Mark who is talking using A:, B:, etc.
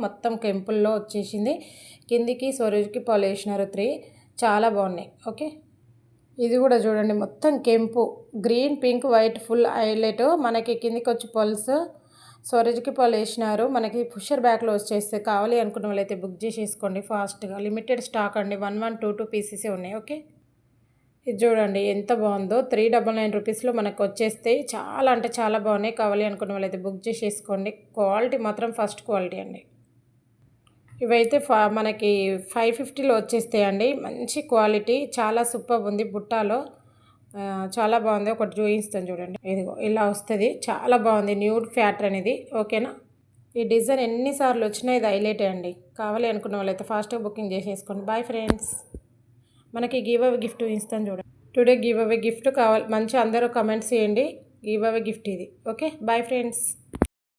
A: మొత్తం కెంపుల్లో వచ్చేసింది. కిందికి సొరజుకి పాలు వేసినారు 3 చాలా బాగున్నాయి. ఓకే, ఇది కూడా చూడండి మొత్తం కెంపు, green pink white full highlight. మనకి కిందికి వచ్చి పల్స్ సొరజుకి పాలు వేసినారు. మనకి పుషర్ బ్యాక్లో వచ్చేస్తే కావాలి అనుకున్న వాళ్ళైతే బుక్ చేసేసుకోండి ఫాస్ట్గా. లిమిటెడ్ స్టాక్ అండి, 1122 పీసెసే ఉన్నాయి. ఓకే, ఇది చూడండి ఎంత బాగుందో. 399 రూపీస్లో మనకు వచ్చేస్తాయి. చాలా అంటే చాలా బాగున్నాయి. కావాలి అనుకున్న వాళ్ళైతే బుక్ చేసేసుకోండి. క్వాలిటీ మాత్రం ఫస్ట్ క్వాలిటీ అండి. ఇవైతే మనకి 550లో వచ్చేస్తాయండి. మంచి క్వాలిటీ, చాలా సూపర్ ఉంది. బుట్టాలో చాలా బాగుంది. ఒకటి చూపిస్తాను చూడండి. ఇదిగో ఇలా వస్తుంది, చాలా బాగుంది. న్యూడ్ ప్యాటర్న్ ఇది. ఓకేనా, ఈ డిజైన్ ఎన్నిసార్లు వచ్చినా ఇది హైలైటే అండి. కావాలి అనుకున్న వాళ్ళైతే ఫాస్ట్గా బుకింగ్ చేసేసుకోండి. Bye friends. మనకి గివ్ అవే గిఫ్ట్ ఇస్తాను చూడండి. టుడే గివ్ అవే గిఫ్ట్ కావాలి, మంచి అందరూ కమెంట్స్ చేయండి. గివ్ అవే గిఫ్ట్ ఇది. Okay, bye friends.